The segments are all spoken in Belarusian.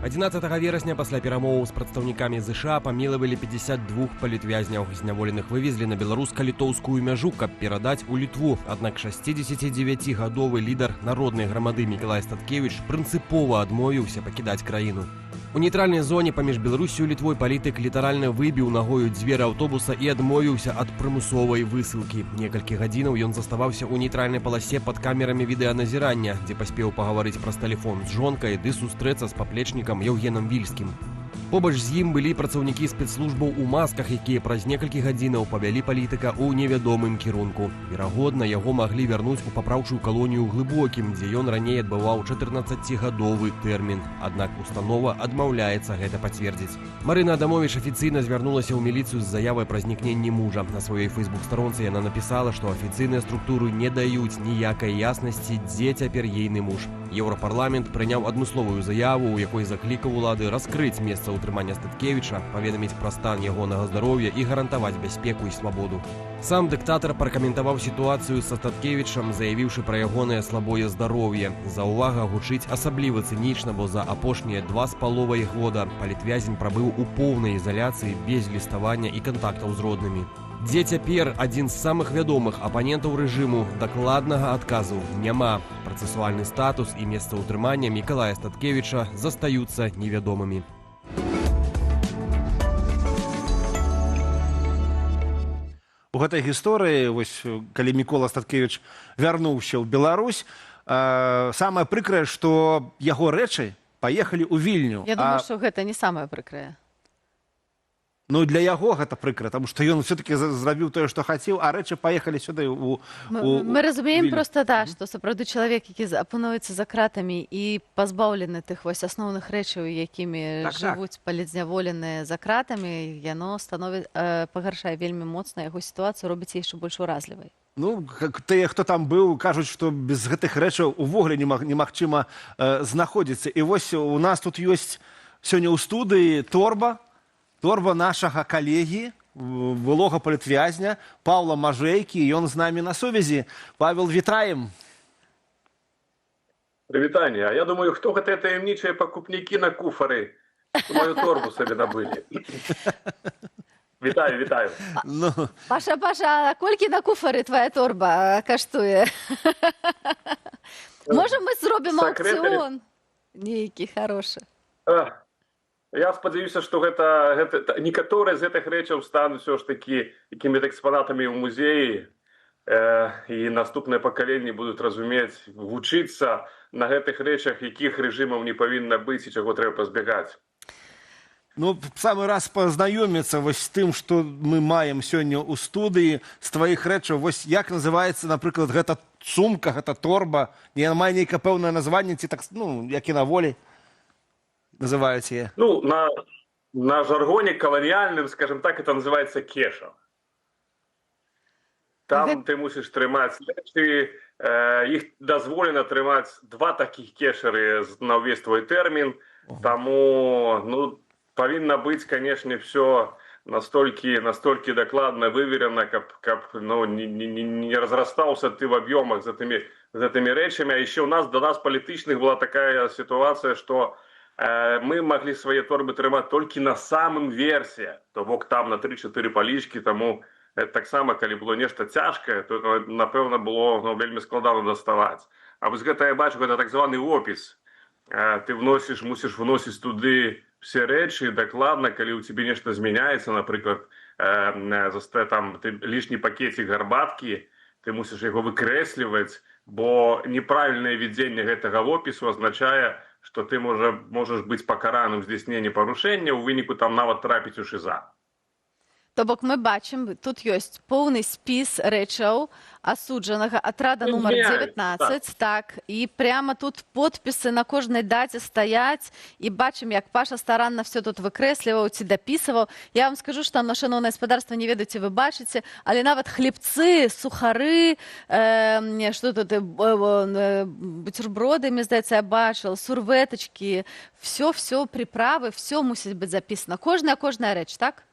11 верасня пасля перамоваў з прадстаўнікамі ЗША памілавалі 52 палітвязняў. Зняволеных вывезлі на беларуска-літоўскую мяжу, каб перадаць у Літву. Аднак 69-гадовы лідар народнай грамады Мікалай Статкевіч прынцыпова адмовіўся пакідаць краіну. У нейтральнай зоне паміж Беларусю і Літвой палітык літаральна выбіў нагою дзверы аўтобуса і адмовіўся ад прымусовай высылкі. Некалькі гадзінаў ён заставаўся ў нейтральнай паласе пад камерамі відэаназірання, дзе паспеў пагаварыць праз тэлефон з жонкай ды сустрэцца з паплечнікам Еўгенам Вільскім. Побач з ім былі працаўнікі спецслужбаў у масках, якія праз некалькі гадзінаў павялі палітыка ў невядомым кірунку. Верагодна, яго маглі вярнуць у папраўчую калонію Глыбокім, дзе ён раней адбываў 14-гадовы тэрмін. Аднак установа адмаўляецца гэта пацвердзіць. Марына Адамовіч афіцыйна звярнулася ў міліцыю з заявай пра знікненне мужа. На сваёй фэйсбук-старонцы яна напісала, што афіцыйныя структуры не даюць ніякай яснасці, дзе цяпер ейны муж. Еўрапарламент прыняў адмысловую заяву, у якой заклікаў улады раскрыць месца ўтрымання Статкевіча, паведаміць пра стан ягонага здароўя і гарантаваць бяспеку і свабоду. Сам дыктатар пракаментаваў сітуацыю са Статкевічам, заявіўшы пра ягонае слабое здароўе. Заўвага гучыць асабліва цынічна, бо за апошнія 2,5 года палітвязень прабыў у поўнай ізаляцыі без ліставання і кантактаў з роднымі. Дзе цяпер адзін з самых вядомых апанентаў рэжыму, дакладнага адказу няма. Працэсуальны статус і месца ўтрымання Мікалая Статкевіча застаюцца невядомымі. У гэтай гісторыі, вось, калі Мікола Статкевіч вярнуўся ў Беларусь, самае прыкрае, што яго рэчы паехалі ў Вільню. Я думаю, што гэта не самае прыкрае. Ну, для яго гэта прыкра, таму што ён все-таки зрабіў тое, што хацеў, а рэчы паехалі сюды ў Мы разумеем проста так, што сапраўды чалавек, які апынуецца за кратамі і пазбаўлены тых вось асноўных рэчаў, якімі жывуць палітзняволеныя за кратамі, яно пагаршае вельмі моцна яго сітуацыю, робіць яшчэ больш уразлівай. Ну, тыя, хто там быў, кажуць, што без гэтых рэчаў увогуле немагчыма знаходзіцца. І вось у нас тут ёсць сёння ў студыі торба нашага калегі, былога палітвязня Павла Мажэйкі, ён з намі на сувязі. Павел, вітаем. Прывітанне. А я думаю, хто гэтыя таямнічыя пакупнікі на куфары мою торбу сабе набылі. Вітаю. Паша, а колькі на куфары твая торба каштуе? Можа, мы зробім аукцыён? Нейкі хорошы. Я спадзяюся, што некаторыя з гэтых рэчаў стануць ўсё ж такі якімі-то экспанатамі ў музеі, і наступныя пакаленні будуць разумець, вучыцца на гэтых рэчах, якіх рэжымаў не павінна быць і чаго трэба пазбягаць. Ну, самы раз пазнаёміцца вось з тым, што мы маем сёння ў студыі, з тваіх рэчаў. Вось як называецца, напрыклад, гэта сумка, гэта торба? Не мае нейкае пэўнае названне, ці так, ну, як і на волі называюць яе? Ну, на жаргоне колониальным, скажем так, это называется кеша. Там ты мусіш трымаць рэчы, іх дазволена трымаць 2 такіх кешары на ўвесь твой тэрмін, таму, ну, павінна быць, канешне, все настолькі дакладна выверена, каб не разрастаўся ты в аб'ёмах за гэтымі рэчамі. А яшчэ до нас палітычных была такая сітуацыя, што мы маглі свае торбы трымаць толькі на самым версе, то бок там на 3-4 палічкі, таму таксама, калі было нешта цяжкае, то, напэўна, было вельмі складана даставаць. А вось гэта, я бачу, гэта так званы опіс. Ты мусіш вносіць туды все рэчы дакладна, калі ў цябе нешта змяняецца, напрыклад, там лішні пакецік гарбаткі, ты мусіш яго выкрэсліваць, бо неправільнае вядзенне гэтага опісу азначае, што ты можаш быць пакараным здзяйсненні парушэння, у выніку там нават трапіць у ШИЗА. То бок мы бачым, тут ёсць поўны спіс рэчаў асуджанага атрада нумар 19, так, і прямо тут подпісы на кожнай даце стаяць, і бачым, як Паша старанна все тут выкрэсліваў ці дапісываў. Я вам скажу, што там на шаноўнае гаспадарства не ведаеце, вы бачыце, але нават хлебцы, сухары, што тут, бутерброды, мне здаецца, я бачыла, сурветачкі, все прыправы, все мусіць быць запісана. Кожная рэч, так?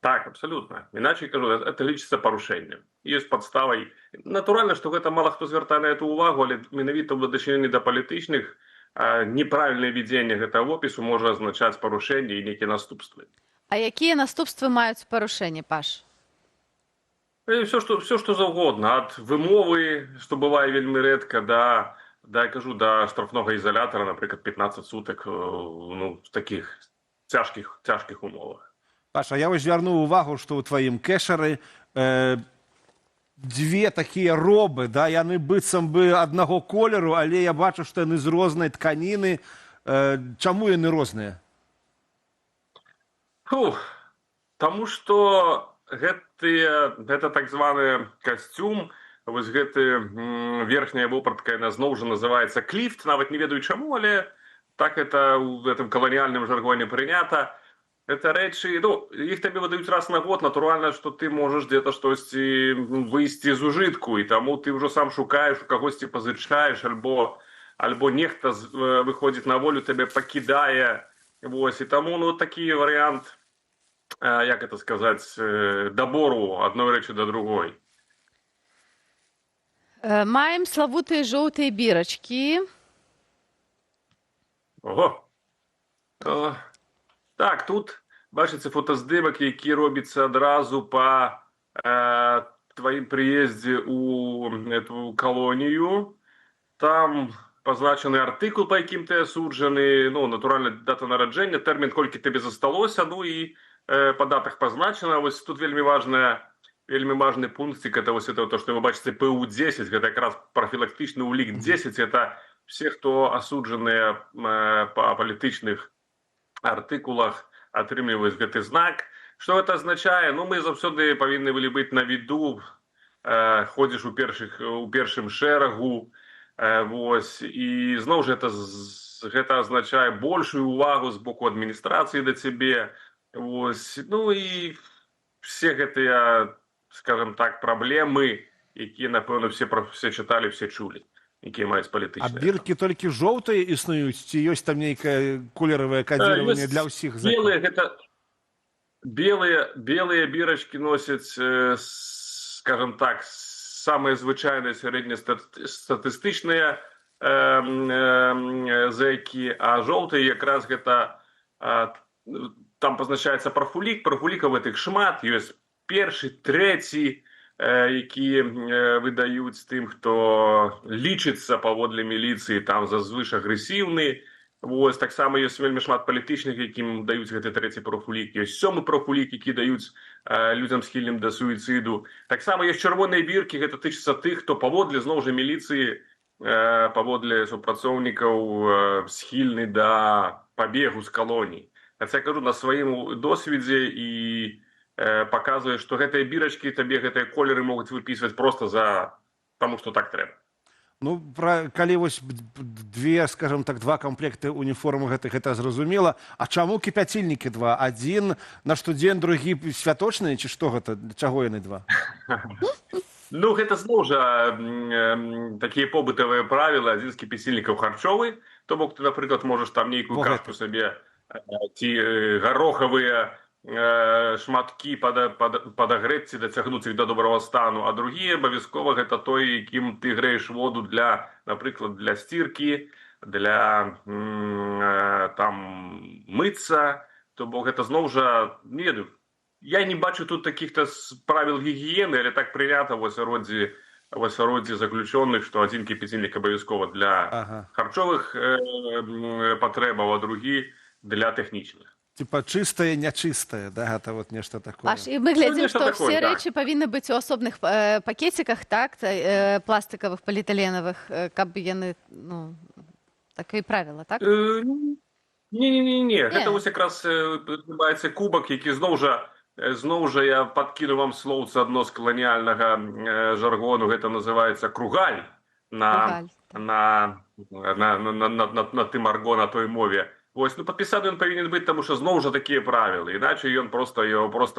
Так, абсолютно. Иначе, кажу, это лічыцца парушэннем. Есть подставай. Натуральна, што гэта мала хто звяртае на эту увагу, але менавіта ў дачыненні да палітычных неправільнае вядзенне гэтага опісу можа азначаць парушэнне і нейкія наступствы. А якія наступствы маюць парушэнні, Паш? Все, что заўгодна, ад вымовы, што бывае вельмі рэдка, да штрафнога ізалятара, напрыклад, 15 сутак, ну, в такіх цяжкіх умовах. Паша, я вось звярнуў увагу, што ў тваім кэшары дзве такія робы, да, яны быццам бы аднаго колеру, але я бачу, што яны з рознай тканіны. Чаму яны розныя? Таму што гэта так званы касцюм, вось гэты верхняя вопратка, яна зноў жа называецца кліфт, нават не ведаю чаму, але так это ў гэтым каланіяльным жаргоне прынята. Это рэчы, ну, іх табе выдаюць раз на год, натуральна, што ты можаш дзе-то штосьці выйсці з ужытку, і таму ты ўжо сам шукаеш, у кагосьці пазычаеш, альбо нехта выходзіць на волю, табе пакідае. Вось, і таму, ну, такі варыянт, як это сказаць, дабору адной рэчы да другой. Маем славутыя жоўтыя бірачкі. Ого! Так, тут, бачыце, фотаздымак, які робіцца адразу па тваім прыездзе ў эту калонію. Там пазначаны артыкул, па якім ты асуджаны, ну, натуральна, дата нараджэння, тэрмін, колькі табе засталося, ну і па датах пазначана. Вось тут вельмі важны пунктик, это вось это, то, што вы бачыце, ПУ-10, гэта якраз профілактычны ўлік 10, это все, хто асуджаныя па палітычных артыкулах, атрымліваюць гэты знак. Што гэта азначае? Ну, мы заўсёды павінны былі быць на віду, ходзіш у першым шэрагу, вось, і зноў жа гэта азначае большую ўвагу з боку адміністрацыі да цябе, вось, ну і все гэтыя, скажем так, праблемы, якія, напэўна, все чыталі, все чулі, якія маюць палітычныя. А біркі толькі жоўтыя існуюць, ці ёсць там нейкае колеравае кадзіраванне для ўсіх? Белыя бірачкі носяць, скажем так, самыя звычайныя сярэднестатыстычныя зэкі, а жоўтыя якраз гэта, там пазначаецца прафулік, прафулікаў гэтых шмат, ёсць першы, трэці, які выдаюць тым, хто лічыцца паводле міліцыі, там зазвыш агрэсіўны. Вось, таксама ёсць вельмі шмат палітычных, якім даюць гэты трэці прафулік. Ёсць сёмы прафулік, які даюць людзям схільным да суіцыду. Таксама ёсць чырвоныя біркі, гэта тычыцца тых, хто паводле, зноў жа, міліцыі, паводле супрацоўнікаў схільны да пабегу з калоній. Хаця, кажу, на сваім досведзе і паказвае, што гэтыя бірачкі, табе гэтыя колеры могуць выпісваць проста таму, што так трэба. Ну, калі вось два камплекты уніформы гэтых, гэта зразумела. А чаму кіпяцільнікі два? Адзін на штодзень, другі святочны, ці што гэта? Чаго яны два? Ну, гэта зноў жа такія побытавыя правілы. Адзін з кіпяцільнікаў харчовы, то бок ты, напрыклад, можаш там нейкую кашку сабе ці гарохавыя шматкі падагрэць ці дацягнуць іх да добрага стану, а другі абавязкова гэта той, якім ты грэеш воду для, напрыклад, для стіркі, для там мыцца, то бок гэта зноў жа, не ведаю, я не бачу тут такіх-то правіл гігіены, але так прынята ў асяроддзі заключоных, што адзін кіпяцільнік абавязкова для харчовых патрэбаў, а другі для тэхнічных. Типа чыстае, нячыстае, да, гэта вот нешта такое. Паш, і мы глядзім, што ўсе рэчы павінны быць у асобных пакеціках, так, пластыкавых, поліэтыленавых, каб яны, ну, такое правіла, так? Не, гэта вось якраз адбываецца кубак, які зноў жа я падкіну вам слоўца адно з каланіяльнага жаргону, гэта называецца кругаль на тым арго, на той мове. Вось, ну, падпісаны ён павінен быць, таму што зноў жа такія правілы, іначе яго проста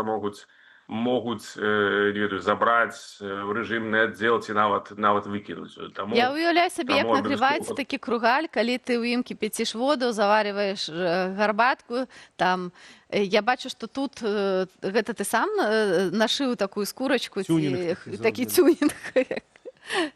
могуць, не ведаю, забраць у рэжымны аддзел ці нават выкінуць. Я уяўляю сабе, як нагріваецца такі кругаль, калі ты ў ім кіпяціш воду, заварваеш гарбатку, там, я бачу, што тут гэта ты сам нашыў такую скурачку, такі цюнінг.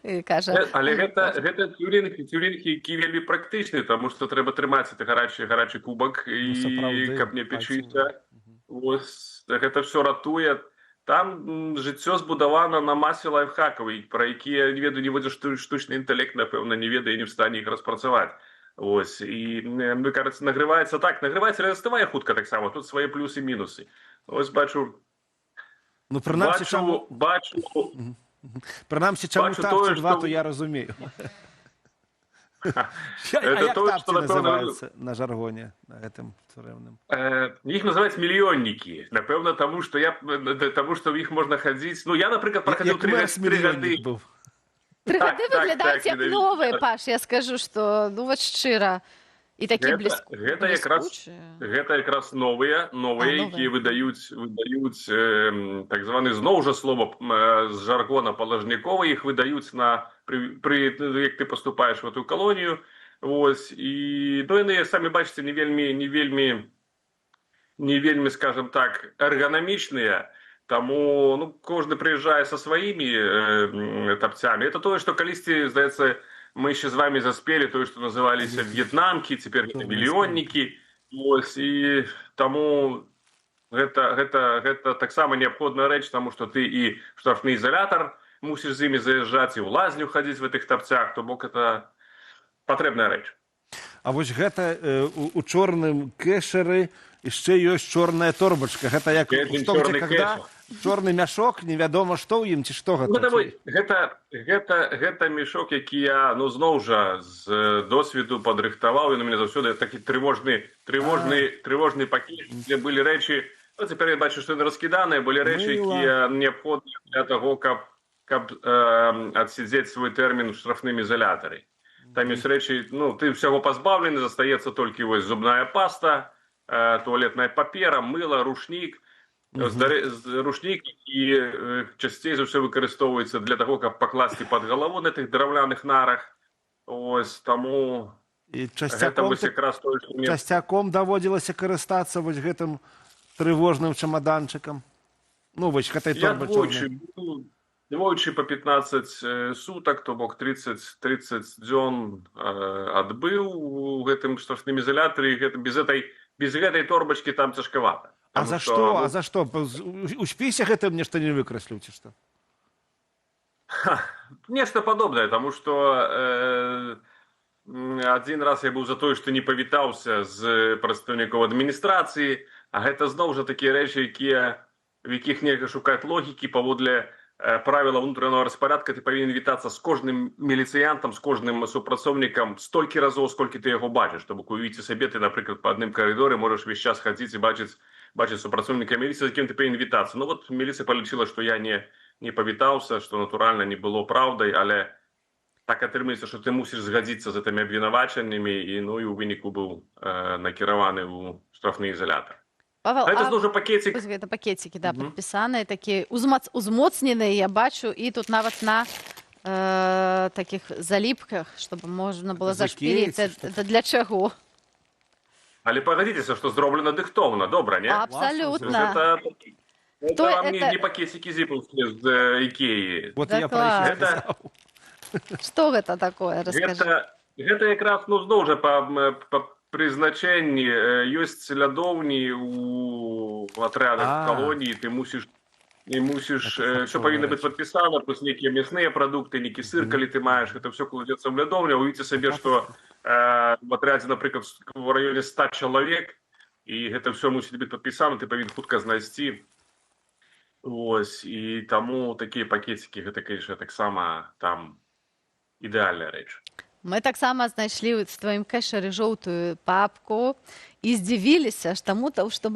І каже, Але гэта тюрінг, які вельмі практычны, таму што трэба трымаць гэты гарачы кубак, і сапраўды, каб не пальцем. печыся. Ось, гэта все ратуе. Там жыццё збудавана на масе лайфхакаў, пра якія, не ведаю, ніводзін штучны інтэлект, напэўна, не ведае і не ў стане іх распрацаваць. Ось, і, мне кажется, нагреваецца і застывае хутка таксама, тут свае плюсы і мінусы. Ось бачу, Ну, прынамсі, чаму бачу так тое, ці два, што- то я разумею. А Это як то, тапці што, напэўна, называюцца на жаргоне, на гэтым цурэўным? Іх называюць мільённікі. Напэўна, таму што ў іх можна хадзіць. Ну, я, напрыклад, прахадзіў Як 3 Мерс гады. мільённік быў. 3 Так, гады так, выглядаюць так, як менавіта новыя, так. Паш, я скажу, што, ну, вот шчыра. І такі Гэта якраз новыя, якія выдаюць так званы зноў жа слова з жаргона палажніковы, іх выдаюць як ты паступаеш в эту калонію. Ось, і яны, самі бачыце, не вельмі, скажем так, эрганамічныя. Таму, ну, кожны прыязджае са сваімі тапцямі. Это тое, што калісьці, здаецца, мы ще з вами заспели тое, што называліся в'етнамкі, цяпер гэта мільённікі. Ось, і таму гэта таксама неабходная рэч, таму што ты і штрафны ізалятар мусіш з імі заязджаць, і ў лазню хадзіць в гэтых тапцях, то бок это патрэбная рэч. А вось гэта у чорным кэшары яшчэ ёсць чорная торбачка. Гэта як што чорны дзе когда? кэшар. Чорны мяшок, невядома што ў ім, ці што гэта? Гэта мешок, які я, ну, зноў жа з досведу падрыхтаваў, ён у мяне заўсёды такі трывожны пакет, дзе былі рэчы, ну, цяпер я бачу, што яны раскіданыя, былі рэчы, якія неабходныя для таго, каб адсядзець свой тэрмін у штрафным ізалятары. Там ёсць рэчы, ну, ты ўсяго пазбаўлены, застаецца толькі вось зубная паста, туалетная папера, мыла, рушнік. Рушнік і часцей за ўсё выкарыстоўваецца для таго, каб пакласці пад галаву на тых драўляных нарах. Ось, таму гэта вось якраз тое, што мне... Часцяком даводзілася карыстацца вось гэтым трывожным чамаданчыкам? Ну, вось гэтай торбы чорнай. Двойчы па 15 сутак, то бок 30 дзён адбыў у гэтым штрафным ізалятары, без гэтай торбачкі там цяжкавата. А за што? У спісе гэтым нешта не выкрасліў, ці што? Нешта падобнае, таму што адзін раз я быў за тое, што не павітаўся з прадстаўнікоў адміністрацыі, а гэта зноў жа такія рэчы, в якіх нельга шукаць логікі. Паводле правіла ўнутранага распарадка ты павінен вітацца з кожным міліцыянтам, з кожным супрацоўнікам столькі разоў, сколькі ты яго бачыш. То бок уявіце сабе, ты, напрыклад, па адным карыдоры можаш увесь час хадзіць і бачыць супрацоўніка міліцыі, з якім ты павінен вітацца. Ну вот міліцыя палічыла, што я не павітаўся, што натуральна не было праўдай, але так атрымаецца, што ты мусіш згадзіцца з гэтымі абвінавачаннямі, і ну і ў выніку быў накіраваны ў штрафны ізалятар. Павел, гэта зноў жа пакетик. Гэта пакетики, да, падпісаныя, такія узмоцненыя, я бачу, і тут нават на такіх заліпках, чтобы можна было зашпіліць. Это для чаго? Але пагадзіцеся, што зроблена дыхтоўна, добра, не? Абсалютна. Это вам не пакетики зіпаўскія з Ікеі. Вот я пра іх пісаў. Што гэта такое, раскажы? Гэта якраз, ну, зноў жа, па прызначэнні ёсць слядоўні ў атрядах калоніі, ты мусіш, все павінна быць падпісана, плюс нейкія мясныя прадукты, нейкі сыр, калі ты маеш, гэта все кладзецца ў лядоўню. Уявіце сабе, што в атрядзе, напрыклад, в раёне 100 чалавек, і гэта все мусіць быць падпісана, ты павінен хутка знайсці. Ось, і таму такія пакетики, гэта, конечно, таксама там ідэальная рэч. Мы таксама знайшлі в тваім кэшары жоўтую папку і здзівіліся, што мы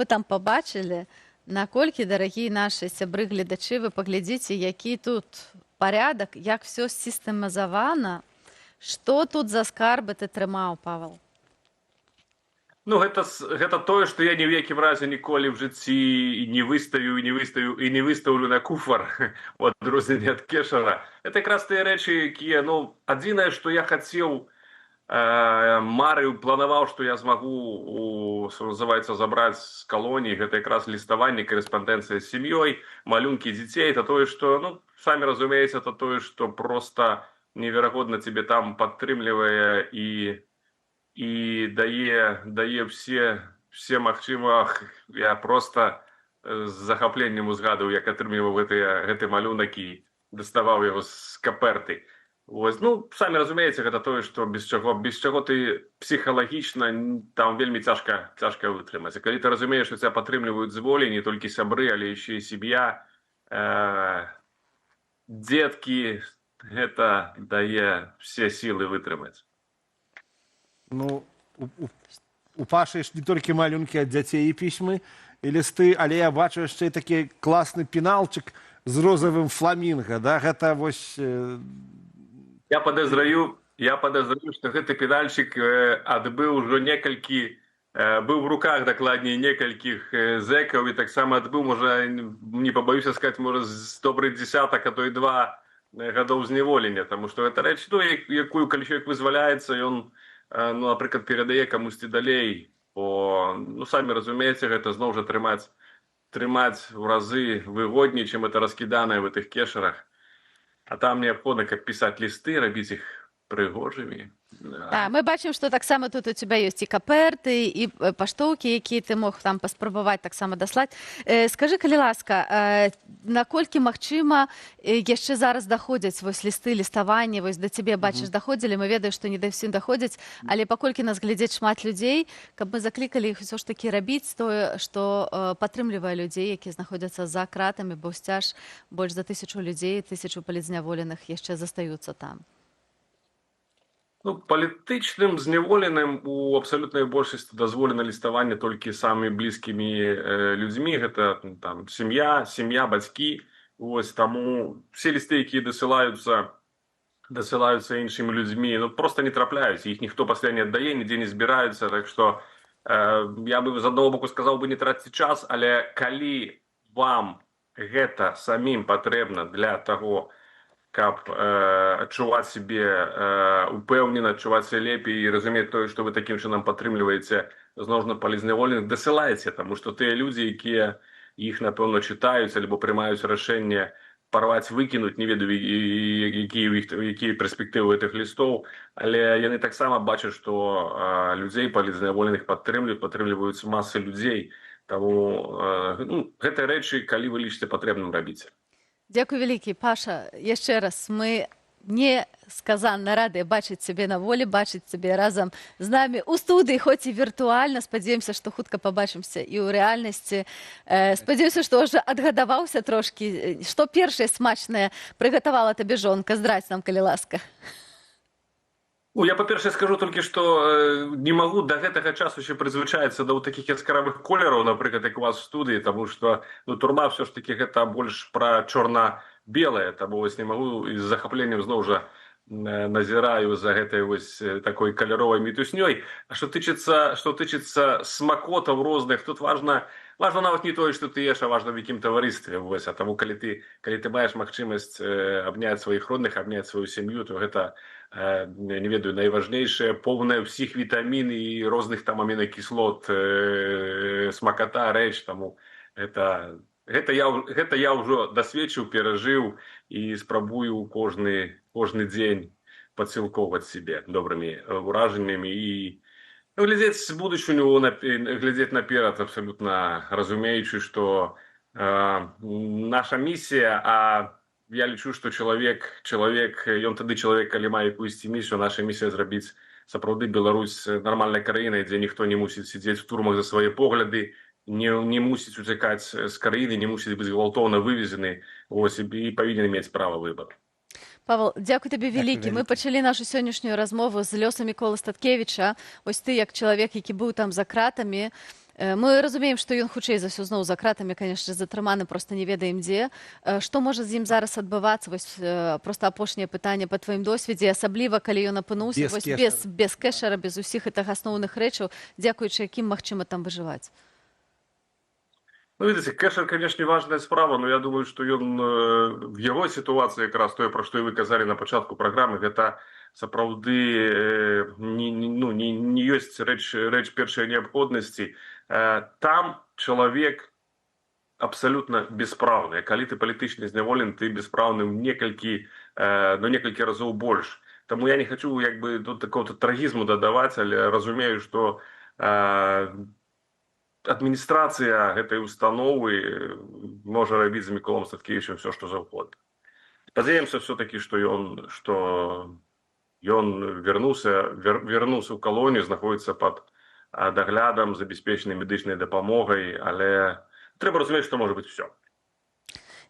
там пабачылі, наколькі, дарагія нашы сябры-гледачы, вы паглядзіце, які тут парядак, як все сістэмазавана. Што тут за скарбы ты трымаў, Павел? Ну, гэта тое, што я ні ў якім разе ніколі в жыцці не выстаўлю на куфар у адрозненне ад кэшара. Это якраз тыя рэчы, якія, ну, адзінае, што я хацеў марыў, планаваў, што я змагу, што называецца, забраць з калоніі, гэта якраз ліставанне, карэспандэнцыя з сям'ёй, малюнкі дзяцей, это тое, што, ну, самі разумееце, это тое, што проста неверагодна цябе там падтрымлівае і дае все магчыма. Я проста з захапленнем узгадаў, як атрымліваў гэты малюнак і даставаў яго з каперты. Ось, ну, самі разумееце, гэта тое, што без чаго ты псіхалагічна там вельмі цяжка вытрымаць. А калі ты разумееш, што цябе падтрымліваюць з волі, не толькі сябры, але яшчэ і сям'я, дзеткі, гэта дае все сілы вытрымаць. Ну, у Пашы ж не толькі малюнкі ад дзяцей і пісьмы, і лісты, але я бачу яшчэ і такі класны пеналчык з розавым фламінга, да? Гэта вось... Я падазраю, што гэты пенальчык адбыў ужо некалькі, быў в руках, дакладней, некалькіх зэкаў, і таксама адбыў, можа, не пабаюся сказаць, можа, з добрых дзесятак, а то і 2 гадоў зняволення, таму што гэта рэч, ну, якую, калі чалавек вызваляецца, ён, ну, напрыклад, перадае камусьці далей, бо, ну, самі разумееце, гэта зноў жа трымаць у разы выгодней, чым это раскіданае в гэтых кешарах. А там неабходна, каб пісаць лісты, рабіць іх прыгожымі. Так, мы бачым, што таксама тут у тебя ёсць і каперты, і паштоўкі, якія ты мог там паспрабаваць таксама даслаць. Скажы, калі ласка, наколькі магчыма яшчэ зараз даходзяць вось лісты, ліставанні, вось да цябе, бачыш, даходзілі, мы ведаем, што не да ўсім даходзяць, але паколькі нас глядзець шмат людзей, каб мы заклікалі іх усё ж такі рабіць тое, што падтрымлівае людзей, якія знаходзяцца за кратамі, бо сцяж больш за 1000 людзей, 1000 палітзняволеных яшчэ застаюцца там. Ну, палітычным зняволеным у абсалютнай большасці дазволена ліставанне толькі самымі блізкімі людзьмі, гэта там сям'я, бацькі. Вось таму все лісты, якія дасылаюцца іншымі людзьмі, ну проста не трапляюць, іх ніхто пасля не аддае, нідзе не збіраюцца, так што я бы з аднаго боку сказаў бы не траціць час, але калі вам гэта самім патрэбна для таго, каб адчуваць сябе упэўнена, адчуваць сябе лепей і разумець тое, што вы такім чынам падтрымліваеце зноў жа палітзняволеных, дасылаеце, таму што тыя людзі, якія іх, напэўна, чытаюць альбо прымаюць рашэнне парваць, выкінуць, не ведаю, якія перспектывы гэтых лістоў, але яны таксама бачаць, што людзей палітзняволеных падтрымліваюць масы людзей. Таму гэтыя рэчы, калі вы лічыце патрэбным, рабіце. Дзякуй вялікі, Паша. Яшчэ раз, мы несказанна радыя бачыць цябе на волі, бачыць цябе разам з намі ў студыі, хоць і віртуальна. Спадзяёмся, што хутка пабачымся і ў рэальнасці. Спадзяюся, што ўжо адгадаваўся трошкі. Што першае смачнае прыгатавала табе жонка? Здрадзь нам, калі ласка. Ну, я, па-першае, скажу толькі, што не магу да гэтага часу ще прызвычаіцца да такіх яскравых колераў, напрыклад, як у вас в студыі, таму што турма ўсё ж такі гэта больш пра чорна-белае, таму вось не магу і з захапленнем зноў жа назіраю за гэтай вось такой каляровай мітуснёй. А што тычыцца смакотаў розных, тут важна нават не тое, што ты еш, а важна в якім таварыстве. Вось, а таму калі ты маеш магчымасць абняць сваіх родных, абняць сваю сям'ю, то гэта, не ведаю, найважнейшае, поўная ўсіх вітамін і розных там амінакіслот смаката рэч, таму гэта я ўжо дасведчыў, перажыў і спрабую кожны дзень падсілкоўваць сябе добрымі ўражаннямі і глядзець будучыню, глядзець наперад, абсалютна разумеючы, што наша місія, а я лічу, што чалавек, ён тады чалавек, калі мае якуюсьці місію, наша місія зрабіць сапраўды Беларусь нармальнай краінай, дзе ніхто не мусіць сидзець в турмах за свае погляды, не мусіць уцякаць з краіны, не мусіць быць гвалтоўна вывезены, і павінен мець права выбару. Павел, дзякуй табе вялікі. Мы пачалі нашу сённяшнюю размову з лёсам Міколы Статкевіча. Вось ты, як чалавек, які быў там за кратамі, мы разумеем, што ён хутчэй за ўсё зноў за кратамі, канешне, затрыманы, проста не ведаем дзе. Што можа з ім зараз адбывацца? Вось проста апошняе пытанне па тваім досведзе, асабліва калі ён апынуўся без кэшара, без усіх гэтых асноўных рэчаў, дзякуючы якім магчыма там выжываць. Ну, видите, кэшер, конечно, важная справа, но я думаю, что ён в его ситуации как раз тое, про что и вы казали на початку программы, это сапраўды не есть рэч першай неабходнасці. Там человек абсолютно бесправны. Калі ты палітычна зняволены, ты бесправны ў некалькі разоў больш. Таму я не хочу як бы тут такого трагізму дадаваць, але разумею, што адміністрацыя гэтай установы можа рабіць з Міколом Статкевічем все, што заўгодна. Спадзяемся все-таки, што ён вернуўся ў калонію, знаходзіцца пад даглядам, забяспечанай медычнай дапамогай, але трэба разумець, што можа быць все.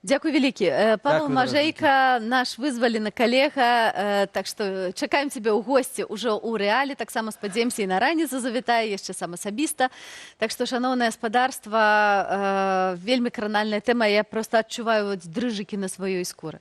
Дзякуй вялікі. Павел Дякую, Мажэйка, наш вызвалены калега, так што чакаем цябе ў госці ўжо ў рэале, таксама спадзяемся і на раніцу завітае, яшчэ сам асабіста. Так што, шаноўнае спадарства, вельмі кранальная тэма, я проста адчуваю дрыжыкі на сваёй скуры.